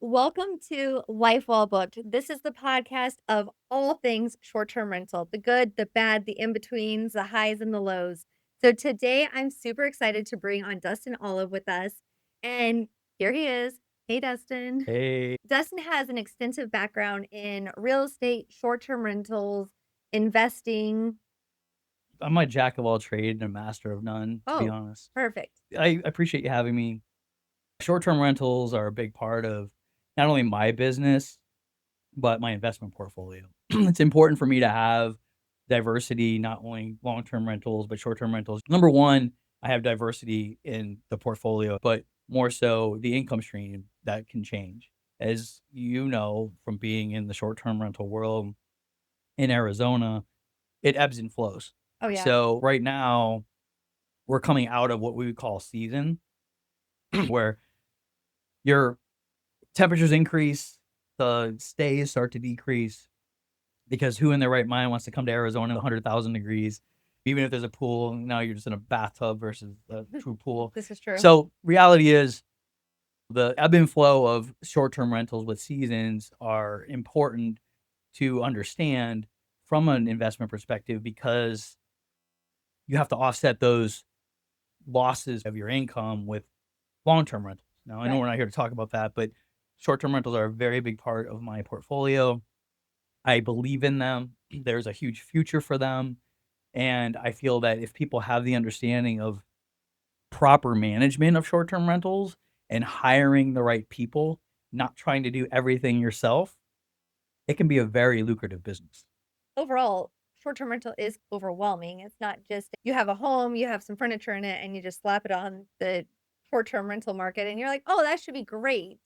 Welcome to Life Well Booked. This is the podcast of all things short-term rental, the good, the bad, the in-betweens, the highs and the lows. So today I'm super excited to bring on Dustin Olive with us. And here he is. Hey, Dustin. Hey, Dustin has an extensive background in real estate, short-term rentals, investing. I'm a jack of all trades and a master of none, to be Oh, honest. perfect. I appreciate you having me. Short-term rentals are a big part of not only my business, but my investment portfolio. It's important for me to have diversity, not only long-term rentals, but short-term rentals. Number one, I have diversity in the portfolio, but more so the income stream that can change. As you know, from being in the short-term rental world in Arizona, it ebbs and flows. Oh, yeah. So right now, we're coming out of what we would call season, where your temperatures increase, the stays start to decrease because who in their right mind wants to come to Arizona at 100,000 degrees? Even if there's a pool, now you're just in a bathtub versus a true pool. This is true. So reality is the ebb and flow of short-term rentals with seasons are important to understand from an investment perspective because you have to offset those losses of your income with long-term rentals. Now, I know Right. we're not here to talk about that, but short-term rentals are a very big part of my portfolio. I believe in them. There's a huge future for them. And I feel that if people have the understanding of proper management of short-term rentals and hiring the right people, not trying to do everything yourself, it can be a very lucrative business. Overall, short-term rental is overwhelming. It's not just you have a home, you have some furniture in it, and you just slap it on the short-term rental market, and you're like, "Oh, that should be great."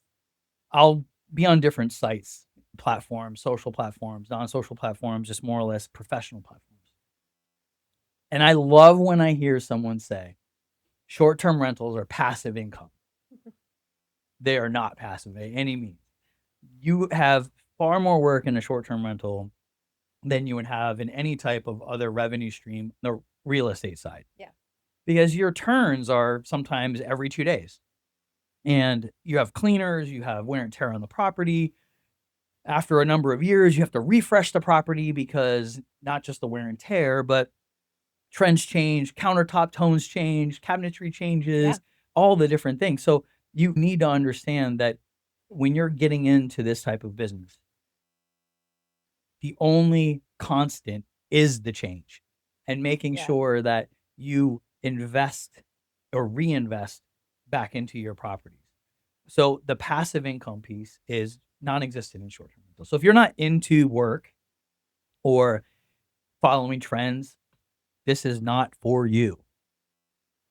I'll be on different sites, platforms, social platforms, non-social platforms, just more or less professional platforms. And I love when I hear someone say, short-term rentals are passive income. They are not passive by any means. You have far more work in a short-term rental than you would have in any type of other revenue stream, the real estate side, Yeah. because your turns are sometimes every 2 days. And you have cleaners, you have wear and tear on the property. After a number of years, you have to refresh the property because not just the wear and tear, but trends change, countertop tones change, cabinetry Yeah. changes, all the different things. So you need to understand that when you're getting into this type of business, the only constant is the change and making Yeah. sure that you invest or reinvest back into your properties. So the passive income piece is non-existent in short-term rental. So if you're not into work or following trends, this is not for you.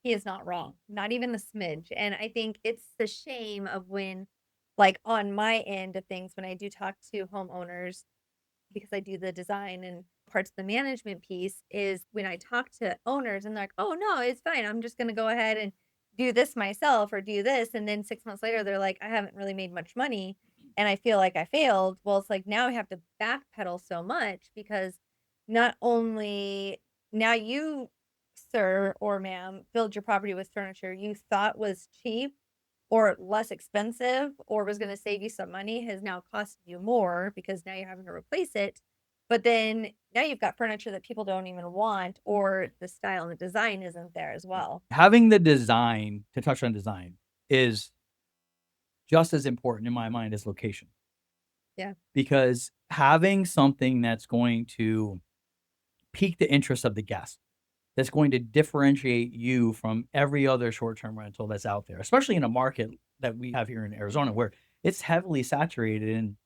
He is not wrong, not even a smidge, and I think it's the shame of when like, on my end of things, when I do talk to homeowners because I do the design and parts of the management piece is when I talk to owners and they're like, "Oh, no, it's fine. I'm just gonna go ahead and do this myself or do this." And then 6 months later, they're like, "I haven't really made much money and I feel like I failed." Well, it's like now I have to backpedal so much because not only now you, sir or ma'am, filled your property with furniture you thought was cheap or less expensive or was gonna save you some money has now costed you more because now you're having to replace it. But then now you've got furniture that people don't even want, or the style and the design isn't there as well. Having the design, to touch on design, is just as important in my mind as location. Yeah. Because having something that's going to pique the interest of the guest, that's going to differentiate you from every other short-term rental that's out there, especially in a market that we have here in Arizona where it's heavily saturated in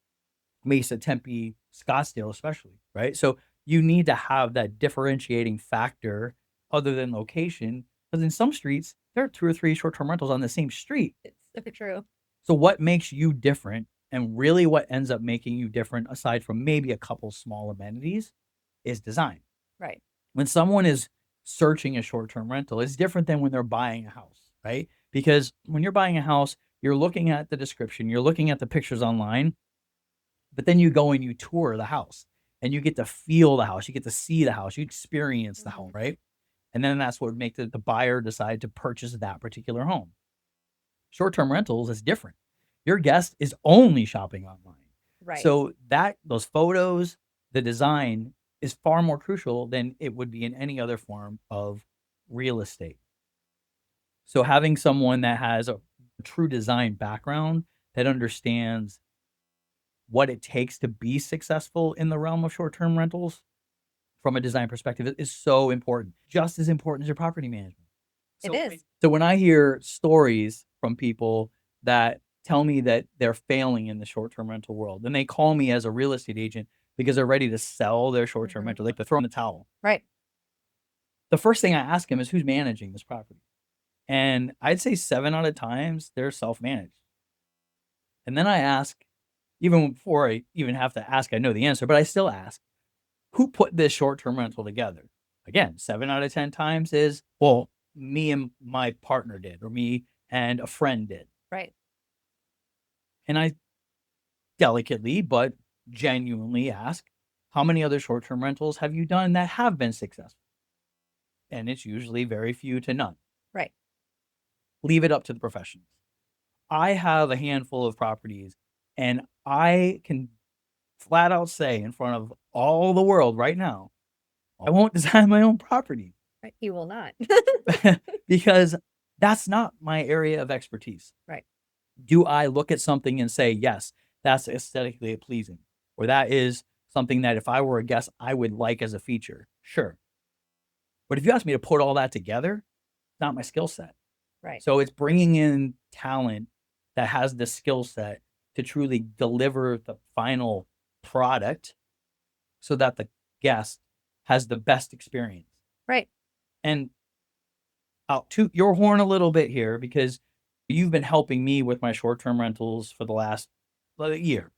Mesa, Tempe, Scottsdale, especially, right? So you need to have that differentiating factor other than location, because in some streets, there are two or three short-term rentals on the same street. It's so true. So what makes you different and really what ends up making you different, aside from maybe a couple small amenities, is design. Right. When someone is searching a short-term rental, it's different than when they're buying a house, right? Because when you're buying a house, you're looking at the description, you're looking at the pictures online, but then you go and you tour the house and you get to feel the house, you get to see the house, you experience the home, Mhm. right? And then that's what would make the buyer decide to purchase that particular home. Short-term rentals is different. Your guest is only shopping online. Right. So those photos, the design is far more crucial than it would be in any other form of real estate. So having someone that has a true design background that understands what it takes to be successful in the realm of short-term rentals from a design perspective is so important, just as important as your property management. It So is. so when I hear stories from people that tell me that they're failing in the short-term rental world, and they call me as a real estate agent because they're ready to sell their short-term Mhm. rental, like, to throw in the towel. Right. The first thing I ask them is, "Who's managing this property?" And I'd say 7 out of times, they're self-managed. And then I ask, even before I even have to ask, I know the answer, but I still ask, "Who put this short-term rental together?" Again, 7 out of 10 times is, "Well, me and my partner did," or "Me and a friend did." Right. And I delicately but genuinely ask, "How many other short-term rentals have you done that have been successful?" And it's usually very few to none. Right. Leave it up to the professionals. I have a handful of properties, and I can flat out say in front of all the world right now, I won't design my own property Right. You will not. because that's not my area of expertise. Right. Do I look at something and say, yes, that's aesthetically pleasing, or that is something that if I were a guest, I would like as a feature? Sure. But if you ask me to put all that together, it's not my skill set. Right. So it's bringing in talent that has the skill set to truly deliver the final product so that the guest has the best experience. Right. And I'll toot your horn a little bit here because you've been helping me with my short-term rentals for the last year.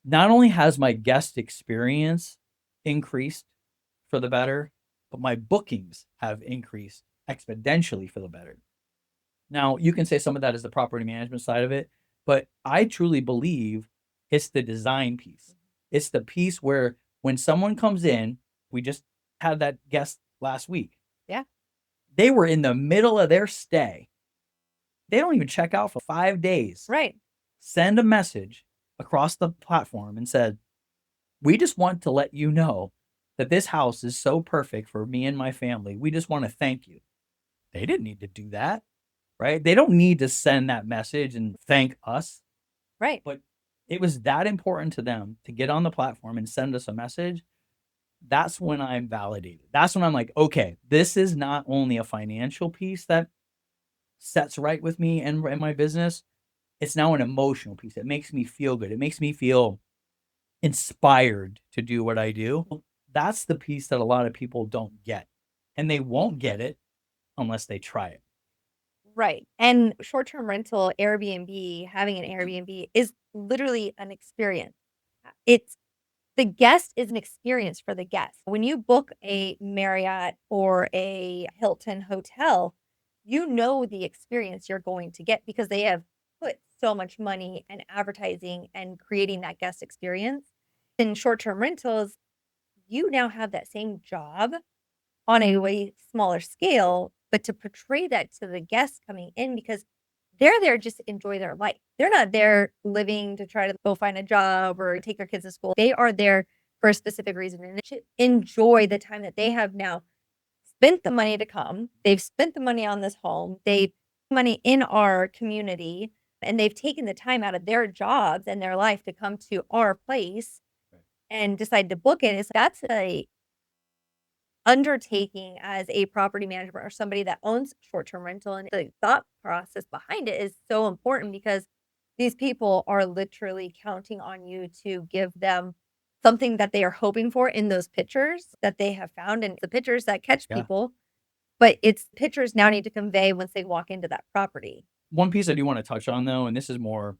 Not only has my guest experience increased for the better, but my bookings have increased exponentially for the better. Now, you can say some of that is the property management side of it, but I truly believe it's the design piece. It's the piece where when someone comes in, we just had that guest last week. Yeah. They were in the middle of their stay. They don't even check out for 5 days. Right. Send a message across the platform and said, "We just want to let you know that this house is so perfect for me and my family. We just want to thank you." They didn't need to do that. Right? They don't need to send that message and thank us, Right. but it was that important to them to get on the platform and send us a message. That's when I'm validated. That's when I'm like, okay, this is not only a financial piece that sets right with me and my business, it's now an emotional piece. It makes me feel good. It makes me feel inspired to do what I do. That's the piece that a lot of people don't get. And they won't get it unless they try it. Right. And short-term rental Airbnb, having an Airbnb is literally an experience. It's the guest is an experience for the guest. When you book a Marriott or a Hilton hotel, you know the experience you're going to get because they have put so much money and advertising and creating that guest experience. In short-term rentals, you now have that same job on a way smaller scale, but to portray that to the guests coming in because they're there just to enjoy their life. They're not there living to try to go find a job or take their kids to school. They are there for a specific reason and they should enjoy the time that they have now spent the money to come. They've spent the money on this home. They've money in our community and they've taken the time out of their jobs and their life to come to our place and decide to book it. That's a undertaking as a property manager or somebody that owns short-term rental, and the thought process behind it is so important because these people are literally counting on you to give them something that they are hoping for in those pictures that they have found, and the pictures that catch Yeah. people, but it's pictures now need to convey once they walk into that property. One piece I do want to touch on though, and this is more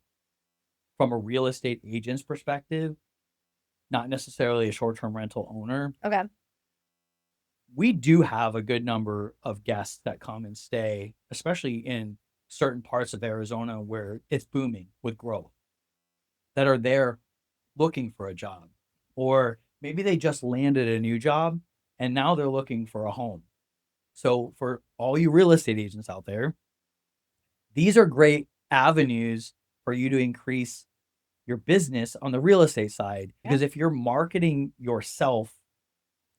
from a real estate agent's perspective, not necessarily a short-term rental owner. Okay. We do have a good number of guests that come and stay, especially in certain parts of Arizona where it's booming with growth, that are there looking for a job. Or maybe they just landed a new job and now they're looking for a home. So for all you real estate agents out there, these are great avenues for you to increase your business on the real estate side. Yeah. Because if you're marketing yourself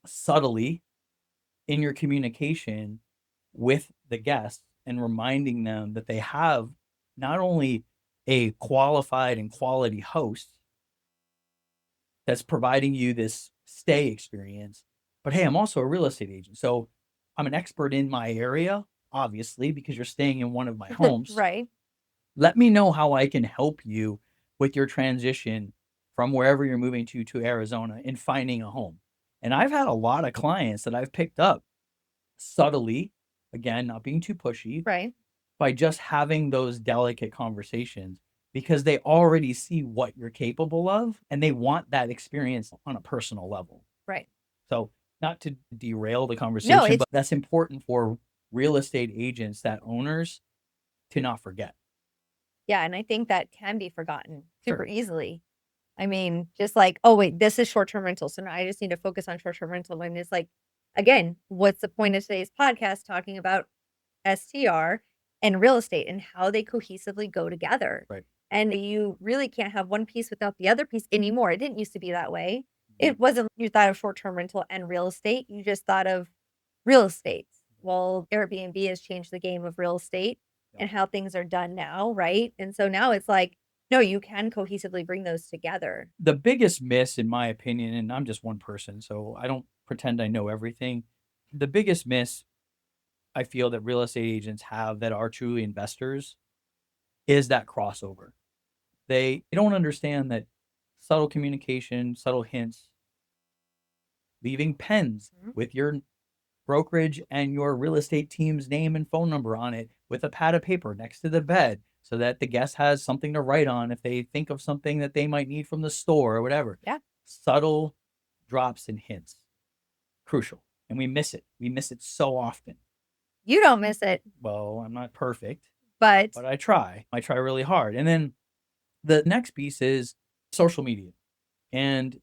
subtly in your communication with the guests and reminding them that they have not only a qualified and quality host that's providing you this stay experience, but hey, I'm also a real estate agent. So I'm an expert in my area, obviously, because you're staying in one of my homes. Right. Let me know how I can help you with your transition from wherever you're moving to Arizona and finding a home. And I've had a lot of clients that I've picked up subtly, again, not being too pushy, Right. by just having those delicate conversations because they already see what you're capable of and they want that experience on a personal level. Right. So, not to derail the No, conversation, it's but that's important for real estate agents, that owners, to not forget. yeah, and I think that can be forgotten super Sure. easily. I mean, just like, "Oh, wait, this is short-term rental, so now I just need to focus on short-term rental," and it's like, again, what's the point of today's podcast talking about STR and real estate and how they cohesively go together? Right. And you really can't have one piece without the other piece anymore. It didn't used to be that way. Mhm. It wasn't you thought of short-term rental and real estate, you just thought of real estate. Well, Airbnb has changed the game of real estate Yep. and how things are done now, right? And so now it's like, no, you can cohesively bring those together. The biggest miss, in my opinion, and I'm just one person, so I don't pretend I know everything. The biggest miss I feel that real estate agents have that are truly investors is that crossover. They don't understand that subtle communication, subtle hints, leaving pens Mhm. with your brokerage and your real estate team's name and phone number on it with a pad of paper next to the bed so that the guest has something to write on if they think of something that they might need from the store or whatever. Yeah. Subtle drops and hints. Crucial. And we miss it. We miss it so often. You don't miss it, Well, I'm not perfect, but but I try. I try really hard. And then the next piece is social media. And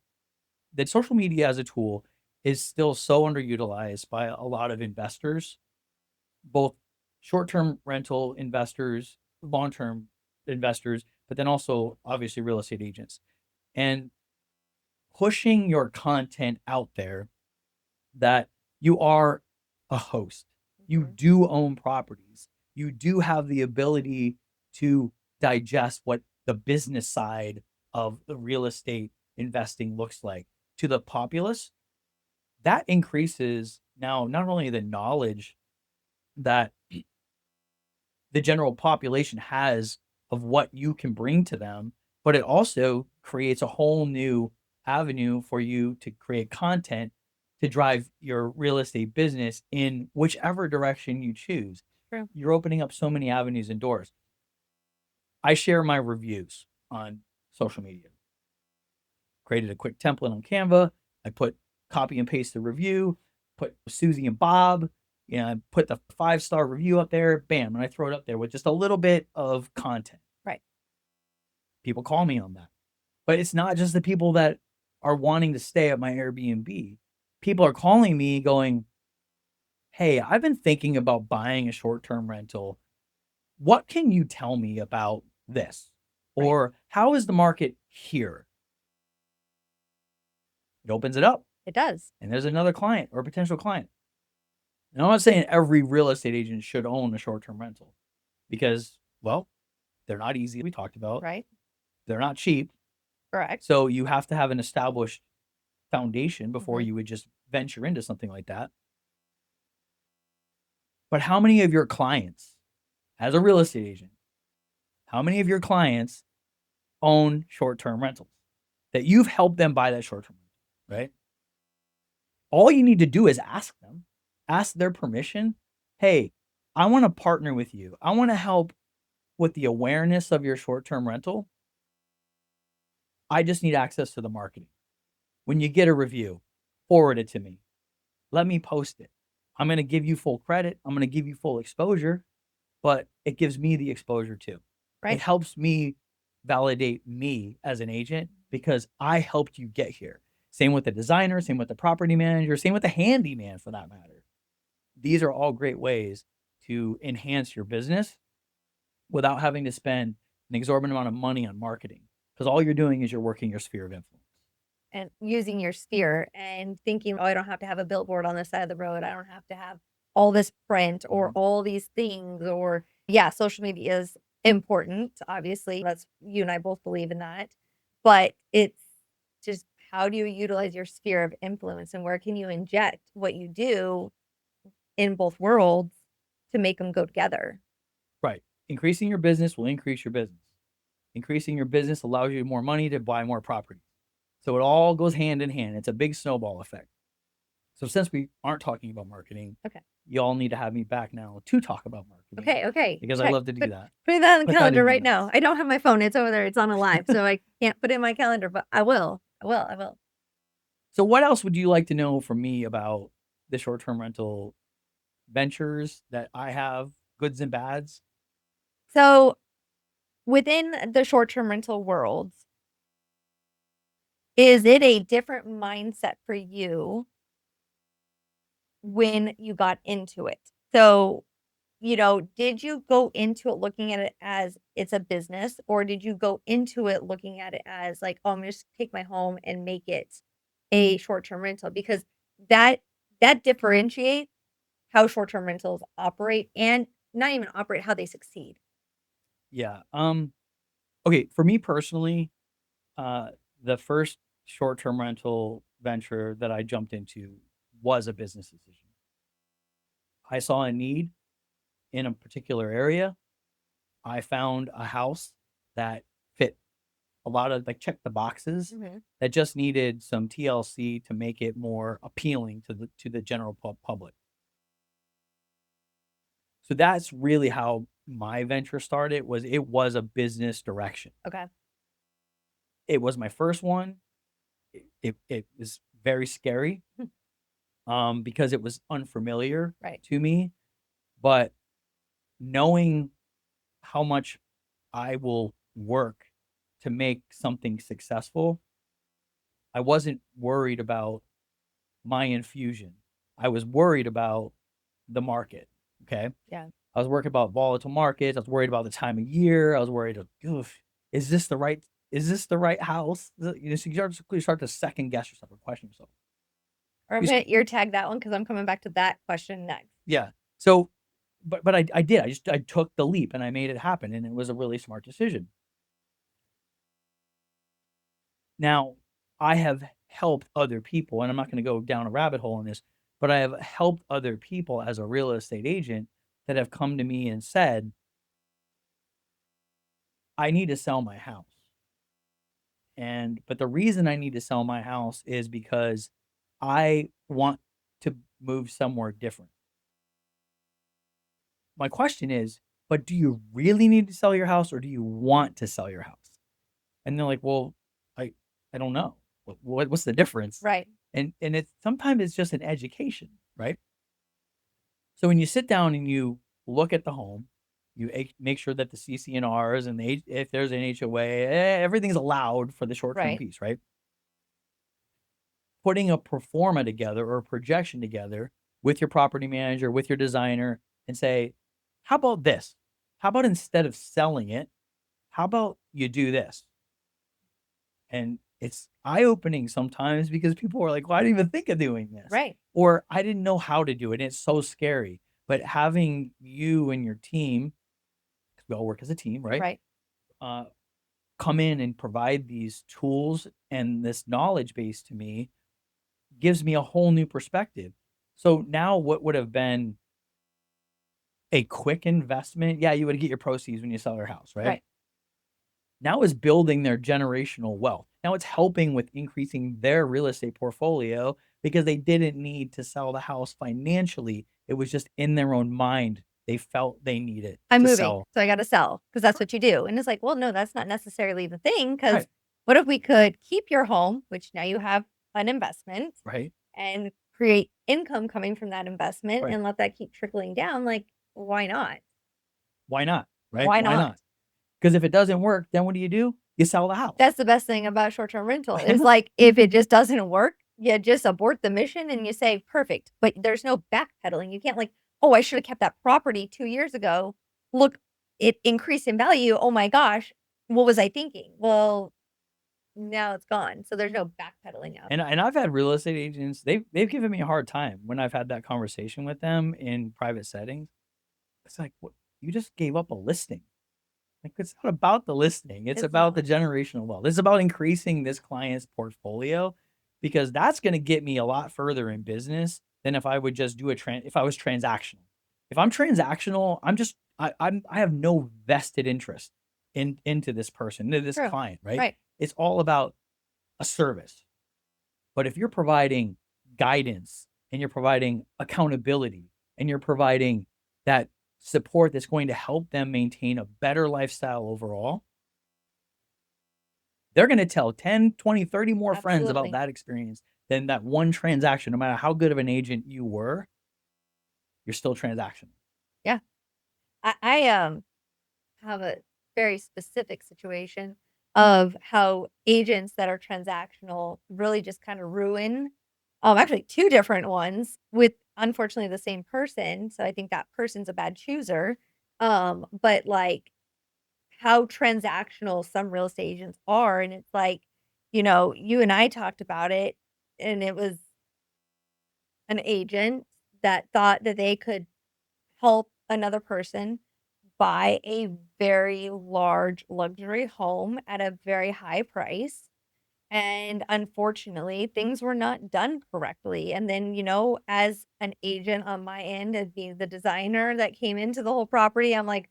the social media as a tool is still so underutilized by a lot of investors, both short-term rental investors, long-term investors, but then also obviously real estate agents. And pushing your content out there that you are a host. You Mhm. do own properties. You do have the ability to digest what the business side of the real estate investing looks like to the populace. That increases now not only the knowledge that the general population has of what you can bring to them, but it also creates a whole new avenue for you to create content to drive your real estate business in whichever direction you choose. True. You're opening up so many avenues and doors. I share my reviews on social media. Created a quick template on Canva. I put copy and paste the review, put Susie and Bob, put the 5-star review up there, bam, and I throw it up there with just a little bit of content. Right. People call me on that. But it's not just the people that are wanting to stay at my Airbnb. People are calling me going, "Hey, I've been thinking about buying a short-term rental. What can you tell me about this?" Right. Or, "How is the market here?" It opens it up, It does. and there's another client or potential client. And I'm not saying every real estate agent should own a short-term rental because, well, they're not easy, we talked about. Right. They're not cheap. Correct. So you have to have an established foundation before Mhm. you would just venture into something like that. But how many of your clients, as a real estate agent, how many of your clients own short-term rentals that you've helped them buy that short-term rental, right? All you need to do is ask them, ask their permission. "Hey, I want to partner with you. I want to help with the awareness of your short-term rental. I just need access to the marketing. When you get a review, forward it to me. Let me post it. I'm going to give you full credit. I'm going to give you full exposure, but it gives me the exposure too. It Right. helps me validate me as an agent because I helped you get here. Same with the designer, same with the property manager, same with the handyman for that matter. These are all great ways to enhance your business without having to spend an exorbitant amount of money on marketing. Because all you're doing is you're working your sphere of influence. And using your sphere and thinking, oh, I don't have to have a billboard on the side of the road. I don't have to have all this print or all these things. Or, yeah, social media is important. Obviously, that's you and I both believe in that. But it's just how do you utilize your sphere of influence and where can you inject what you do in both worlds to make them go together? Right. Increasing your business will increase your business. Increasing your business allows you more money to buy more property. So it all goes hand in hand. It's a big snowball effect. So since we aren't talking about marketing, Okay. y'all need to have me back now to talk about marketing. Okay. Because I love to do that. Put that on the Put that calendar in my right now. notes. I don't have my phone. It's over there. It's on a live, so I can't put it in my calendar, but I will. I will. So what else would you like to know from me about the short-term rental ventures that I have, goods and bads? So within the short-term rental world, is it a different mindset for you when you got into it? So, did you go into it looking at it as it's a business, or did you go into it looking at it as like, oh, I'm gonna just take my home and make it a short-term rental? Because that differentiates how short-term rentals operate and not even operate, how they succeed. Yeah. Okay, for me personally, the first short-term rental venture that I jumped into was a business decision. I saw a need in a particular area. I found a house that fit a lot of check the boxes that just needed some TLC to make it more appealing to the general public. So that's really how my venture started. It was a business direction. Okay. It was my first one. It was very scary because it was unfamiliar Right. to me, but knowing how much I will work to make something successful, I wasn't worried about my infusion. I was worried about the market. Okay. Yeah. I was worried about volatile markets. I was worried about the time of year. I was worried is this the right house? So you start to second guess yourself or question yourself. Or I'm gonna ear tag that one because I'm coming back to that question next. Yeah. So, but I did. I took the leap and I made it happen, and it was a really smart decision. Now, I have helped other people, and I'm not going to go down a rabbit hole in this, but I have helped other people as a real estate agent that have come to me and said, I need to sell my house. But the reason I need to sell my house is because I want to move somewhere different. My question is, but do you really need to sell your house or do you want to sell your house? And they're like, well, I don't know. What's the difference? Right. And sometimes it's just an education, right? So when you sit down and you look at the home, you make sure that the CCNRs and if there's an HOA, everything's allowed for the short-term Right. piece, right? Putting a pro forma together or a projection together with your property manager, with your designer, and say, how about this? How about instead of selling it, how about you do this? And it's eye-opening sometimes because people are like, well, I didn't even think of doing this. Right. Or I didn't know how to do it. And it's so scary. But having you and your team, because we all work as a team, right? Right. Come in and provide these tools and this knowledge base to me gives me a whole new perspective. So now what would have been a quick investment? Yeah, you would get your proceeds when you sell your house, right? Right. Now is building their generational wealth. Now it's helping with increasing their real estate portfolio because they didn't need to sell the house financially. It was just in their own mind. They felt they needed I'm to moving, sell. so I got to sell because that's what you do. And it's like, well, no, that's not necessarily the thing. Because Right. what if we could keep your home, which now you have an investment, Right. and create income coming from that investment Right. and let that keep trickling down? Like, why not? Why not? Right? Why not? Because if it doesn't work, then what do? You sell the house. That's the best thing about short-term rental is like, if it just doesn't work, you just abort the mission and you say, perfect. But there's no backpedaling. You can't like, oh, I should have kept that property 2 years ago. Look it increased in value. Oh my gosh, what was I thinking? Well, now it's gone. So there's no backpedaling out. And I've had real estate agents, they've given me a hard time when I've had that conversation with them in private settings. It's like, "What? You just gave up a listing." Like, it's not about the listing, it's It's about the not. generational wealth. It's about increasing this client's portfolio because that's gonna get me a lot further in business than if I would just do if I was transactional. If I'm transactional, I have no vested interest into this person, into this True. client, right? Right. It's all about a service. But if you're providing guidance and you're providing accountability and you're providing that support that's going to help them maintain a better lifestyle overall, they're going to tell 10, 20, 30 more friends about Absolutely. that experience than that one transaction. No matter how good of an agent you were, you're still transactional. Yeah. I have a very specific situation of how agents that are transactional really just kind of ruin, actually 2 different ones with unfortunately the same person. So I think that person's a bad chooser. But like how transactional some real estate agents are, and it's like, you and I talked about it, and it was an agent that thought that they could help another person buy a very large luxury home at a very high price. And unfortunately, things were not done correctly. And then, as an agent on my end, as being the designer that came into the whole property, I'm like,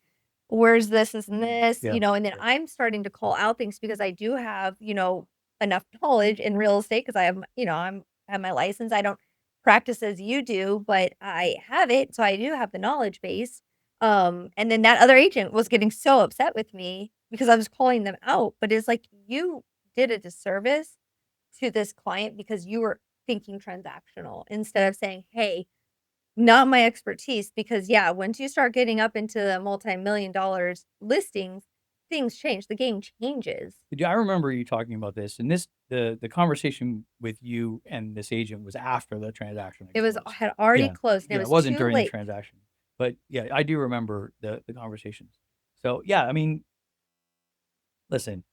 where's this and this? Yeah. And then I'm starting to call out things because I do have, enough knowledge in real estate because I have, I have my license. I don't practice as you do, but I have it. So I do have the knowledge base. And then that other agent was getting so upset with me because I was calling them out. But it's like, you did a disservice to this client because you were thinking transactional instead of saying, "Hey, not my expertise." Because yeah, once you start getting up into the multi-million dollars listings, things change. The game changes. I remember you talking about this, and the conversation with you and this agent was after the transaction had It was closed. had already Yeah, closed and it yeah, it was wasn't too during the late. transaction, but yeah, I do remember the conversations. So yeah, I mean, listen,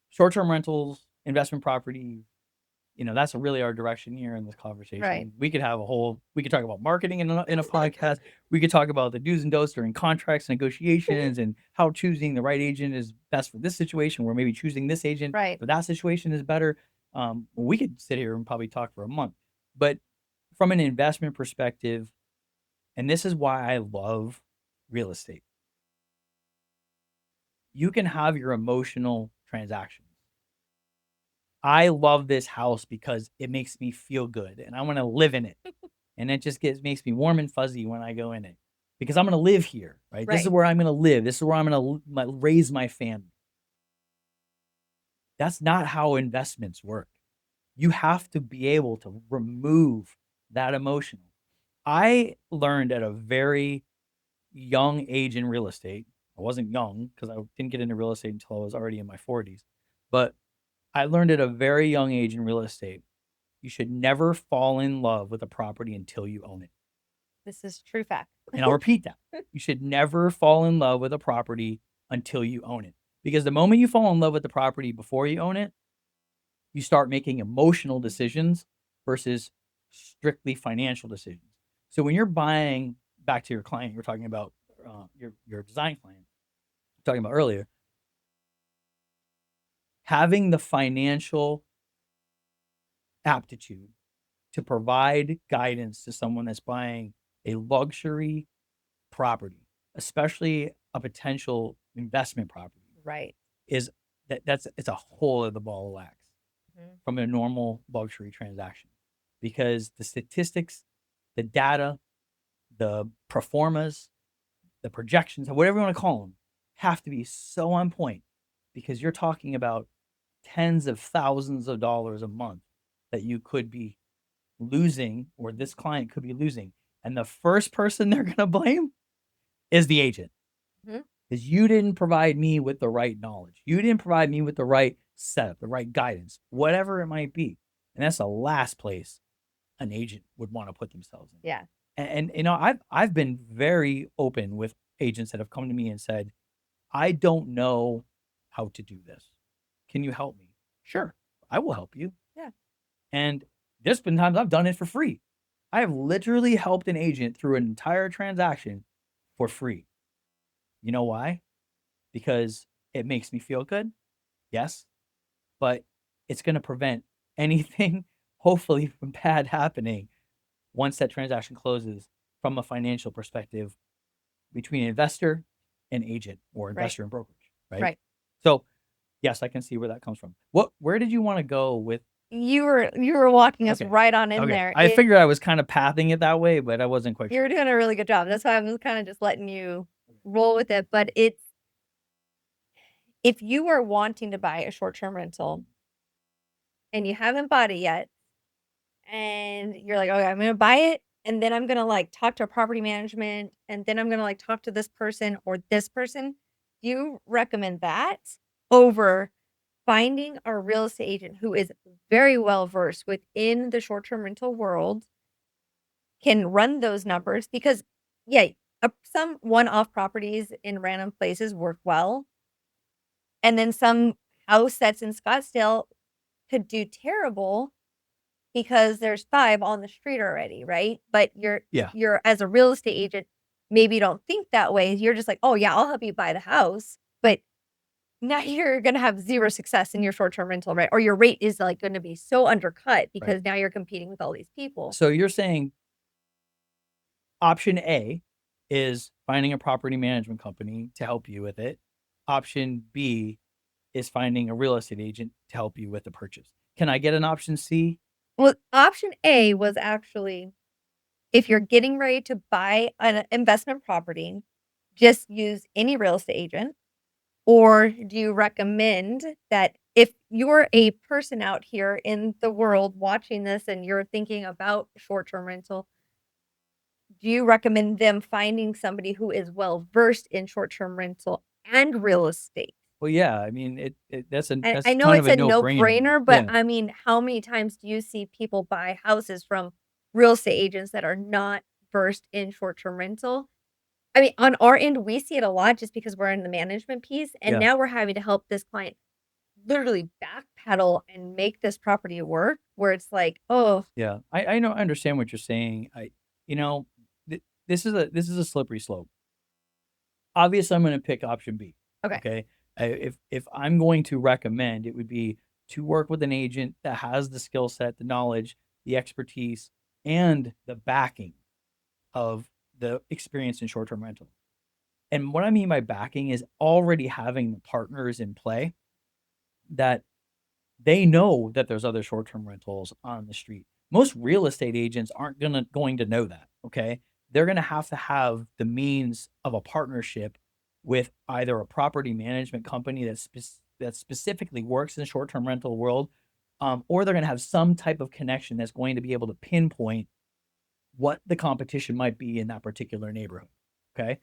short term rentals, investment property, that's really our direction here in this Right. conversation. We could talk about marketing in a podcast. We could talk about the do's and don'ts during contracts, negotiations, and how choosing the right agent is best for this situation, where maybe choosing this agent Right. for that situation is better. We could sit here and probably talk for a month. But from an investment perspective, and this is why I love real estate, you can have your emotional transactions. I love this house because it makes me feel good and I want to live in it. And it just makes me warm and fuzzy when I go in it because I'm going to live here, right? This is Right. where I'm going to live. This is where I'm going to raise my family. That's not how investments work. You have to be able to remove that emotion. I learned at a very young age in real estate. I wasn't young because I didn't get into real estate until I was already in my 40s. But I learned at a very young age in real estate, you should never fall in love with a property until you own it. This is true fact. And I'll repeat that. You should never fall in love with a property until you own it. Because the moment you fall in love with the property before you own it, you start making emotional decisions versus strictly financial decisions. So when you're buying, back to your client, you're talking about your design client, talking about earlier, having the financial aptitude to provide guidance to someone that's buying a luxury property, especially a potential investment property, Right. is it's a whole of the ball of wax Mhm. from a normal luxury transaction because the statistics, the data, the performas, the projections, whatever you want to call them, have to be so on point because you're talking about tens of thousands of dollars a month that you could be losing or this client could be losing. And the first person they're going to blame is the agent Mhm. because you didn't provide me with the right knowledge. You didn't provide me with the right setup, the right guidance, whatever it might be. And that's the last place an agent would want to put themselves in. Yeah. And I've been very open with agents that have come to me and said, I don't know how to do this. Can you help me? Sure, I will help you. Yeah. And there's been times I've done it for free. I have literally helped an agent through an entire transaction for free. You know why? Because it makes me feel good. Yes. But it's going to prevent anything, hopefully, from bad happening once that transaction closes from a financial perspective between investor and agent, or investor and brokerage, right? Right. So, yes, I can see where that comes from. Where did you want to go with? You were walking us Okay. right on in Okay. there. I figured I was kind of pathing it that way, but I wasn't quite sure. You're doing a really good job. That's why I was kind of just letting you roll with it. But it's, if you are wanting to buy a short-term rental and you haven't bought it yet, and you're like, okay, I'm gonna buy it, and then I'm gonna like talk to a property management, and then I'm gonna like talk to this person or this person, do you recommend that over finding a real estate agent who is very well versed within the short-term rental world, can run those numbers? Because yeah, some one-off properties in random places work well, and then some house that's in Scottsdale could do terrible because there's 5 on the street already, right? But Yeah. you're as a real estate agent, maybe you don't think that way. You're just like, "Oh, yeah, I'll help you buy the house." But now you're gonna have 0 success in your short-term rental, right? Or your rate is, like, gonna be so undercut because now you're competing with all these people. So you're saying option A is finding a property management company to help you with it. Option B is finding a real estate agent to help you with the purchase. Can I get an option C? Well, option A was actually, if you're getting ready to buy an investment property, just use any real estate agent. Or do you recommend that if you're a person out here in the world watching this and you're thinking about short-term rental, do you recommend them finding somebody who is well versed in short-term rental and real estate? Well, yeah, I mean, that's I know kind of it's a a no-brainer. no-brainer, but Yeah. I mean, how many times do you see people buy houses from real estate agents that are not versed in short-term rental? I mean, on our end, we see it a lot just because we're in the management piece, and Yeah. now we're having to help this client literally backpedal and make this property work, where it's like, "Oh." Yeah. I know, I understand what you're saying. You know, this is a slippery slope. Obviously, I'm going to pick option B. Okay. Okay. If I'm going to recommend, it would be to work with an agent that has the skill set, the knowledge, the expertise, and the backing of the experience in short-term rental. And what I mean by backing is already having the partners in play that they know that there's other short-term rentals on the street. Most real estate agents aren't going to know that, okay? They're going to have the means of a partnership with either a property management company that specifically works in the short-term rental world, or they're going to have some type of connection that's going to be able to pinpoint what the competition might be in that particular neighborhood, okay?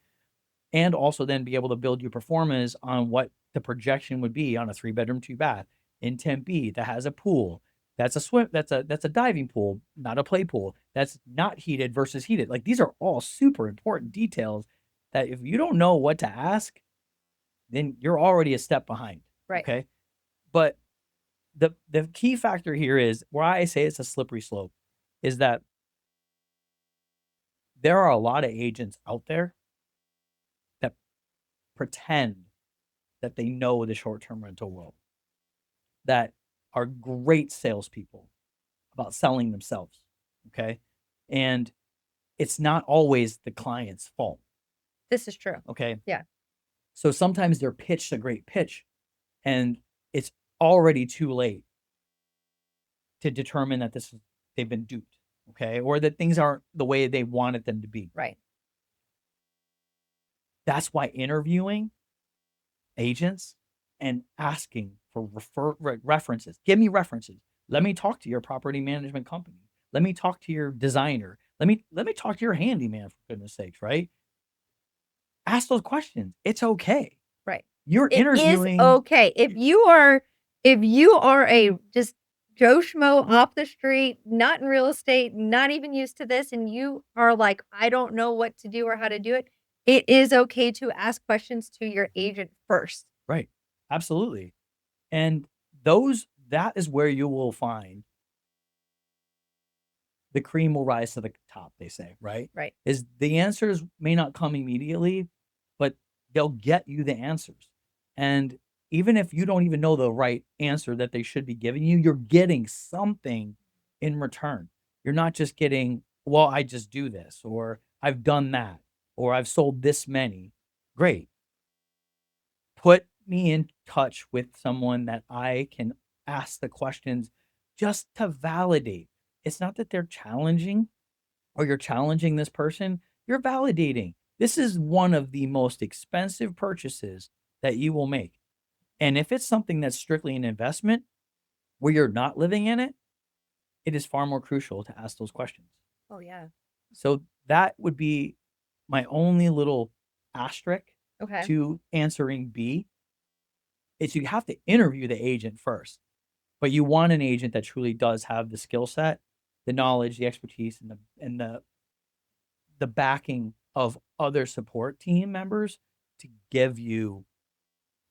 And also then be able to build your performance on what the projection would be on a 3-bedroom, 2-bath in Tempe that has a pool. That's a diving pool, not a play pool. That's not heated versus heated. Like, these are all super important details that if you don't know what to ask, then you're already a step behind. Right. Okay. But the key factor here is why I say it's a slippery slope is that there are a lot of agents out there that pretend that they know the short-term rental world, that are great salespeople about selling themselves. Okay. And it's not always the client's fault. This is true. Okay. Yeah. So sometimes they're pitched a great pitch and it's already too late to determine that they've been duped. Okay. Or that things aren't the way they wanted them to be. Right. That's why interviewing agents and asking for references. Give me references. Let me talk to your property management company. Let me talk to your designer. Let me talk to your handyman, for goodness sakes, right? Ask those questions. It's okay. Right. You're It is interviewing. okay. If you are a just Joe Schmo off the street, not in real estate, not even used to this, and you are like, "I don't know what to do or how to do it," it is okay to ask questions to your agent first. Right. Absolutely. And that is where you will find the cream will rise to the top, they say, right? Right. Is the answers may not come immediately, but they'll get you the answers. And even if you don't even know the right answer that they should be giving you, you're getting something in return. You're not just getting, well, I just do this, or I've done that, or I've sold this many. Great. Put me in touch with someone that I can ask the questions just to validate. It's not that they're challenging or you're challenging this person, you're validating. This is one of the most expensive purchases that you will make. And if it's something that's strictly an investment where you're not living in it, it is far more crucial to ask those questions. Oh, yeah. So that would be my only little asterisk Okay. to answering B. Is you have to interview the agent first, but you want an agent that truly does have the skill set, the knowledge, the expertise, and the backing of other support team members to give you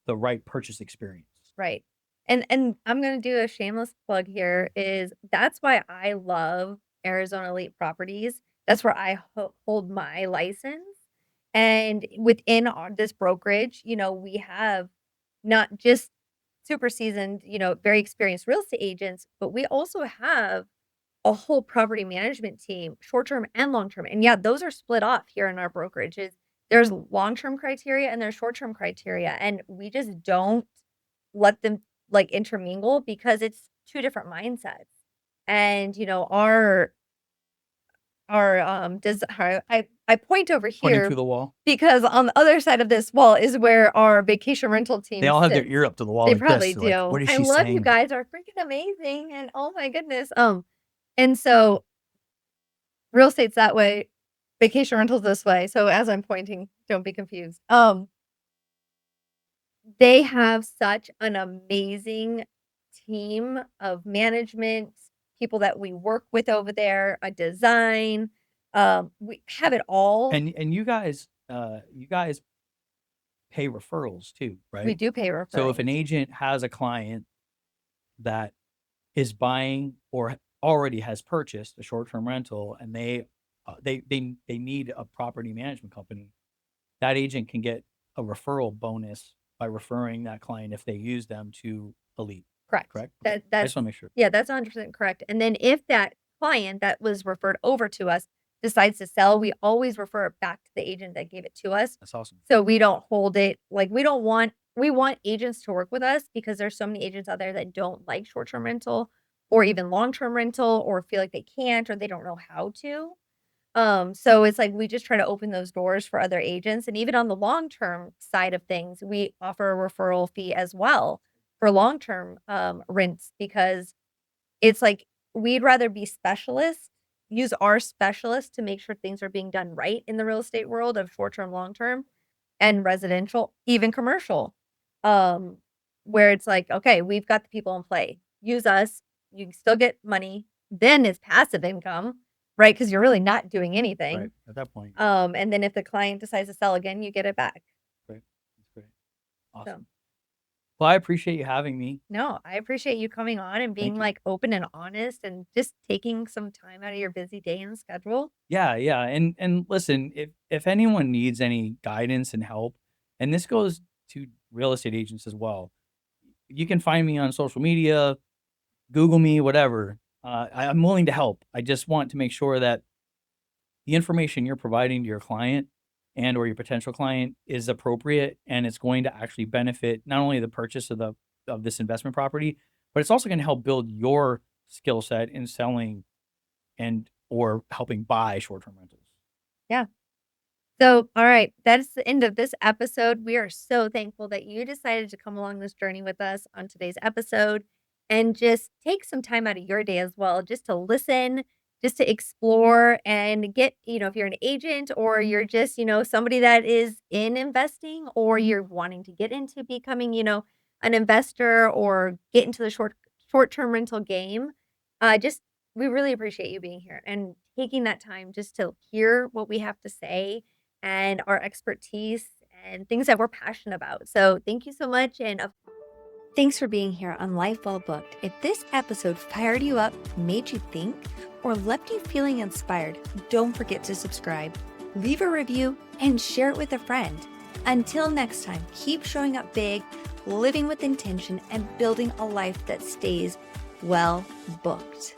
the right purchase experience. Right. And I'm gonna do a shameless plug here is that's why I love Arizona Elite Properties. That's where I hold my license. And within this brokerage, we have not just super seasoned, very experienced real estate agents, but we also have a whole property management team, short-term and long-term. And yeah, those are split off here in our brokerages. There's long-term criteria and there's short-term criteria. And we just don't let them like intermingle because it's two different mindsets. And I point over Pointing here to the wall. because on the other side of this wall is where our vacation rental They team all have their sits. ear up to the wall They like this. probably They're like, do. what is I she love you saying? guys are freaking amazing, and oh my goodness, and so real estate's that way, vacation rentals this way, so as I'm pointing, don't be confused. They have such an amazing team of management, people that we work with over there, a design, we have it all. And you guys pay referrals too, We right? do pay So if an referrals. agent has a client that is buying or already has purchased a short-term rental and they need a property management company, that agent can get a referral bonus by referring that client if they use them to Elite. Correct. Correct? Okay. That I that's just want to make sure. yeah, that's 100% correct, and then if that client that was referred over to us decides to sell, we always refer it back to the agent that gave it to us, That's awesome. so we don't hold it like, we want agents to work with us because there's so many agents out there that don't like short-term rental or even long-term rental or feel like they can't or they don't know how to. So it's like we just try to open those doors for other agents. And even on the long-term side of things, we offer a referral fee as well for long-term rents because it's like we'd rather be specialists, use our specialists to make sure things are being done right in the real estate world of short-term, long-term, and residential, even commercial. Um, where it's like, okay, we've got the people in play. Use us, you can still get money, then it's passive income, right? Because you're really not doing Right. anything. At that point. And then if the client decides to sell again, you get it back. Great. That's great. So Awesome. Well, I appreciate you having me. no, I appreciate you coming on and being Thank you. like open and honest and just taking some time out of your busy day and schedule. Yeah, yeah. And listen, if anyone needs any guidance and help, and this goes to real estate agents as well, you can find me on social media, Google me, whatever. I'm willing to help. I just want to make sure that the information you're providing to your client and or your potential client is appropriate and it's going to actually benefit not only the purchase of this investment property, but it's also going to help build your skill set in selling and or helping buy short-term rentals. Yeah. So, all right, that's the end of this episode. We are so thankful that you decided to come along this journey with us on today's episode and just take some time out of your day as well, just to listen, just to explore and get, if you're an agent or you're just, somebody that is in investing or you're wanting to get into becoming, an investor or get into the short-term rental game. Just we really appreciate you being here and taking that time just to hear what we have to say and our expertise and things that we're passionate about. So thank you so much. And thanks for being here on Life Well Booked. If this episode fired you up, made you think, or left you feeling inspired, don't forget to subscribe, leave a review, and share it with a friend. Until next time, keep showing up big, living with intention, and building a life that stays well booked.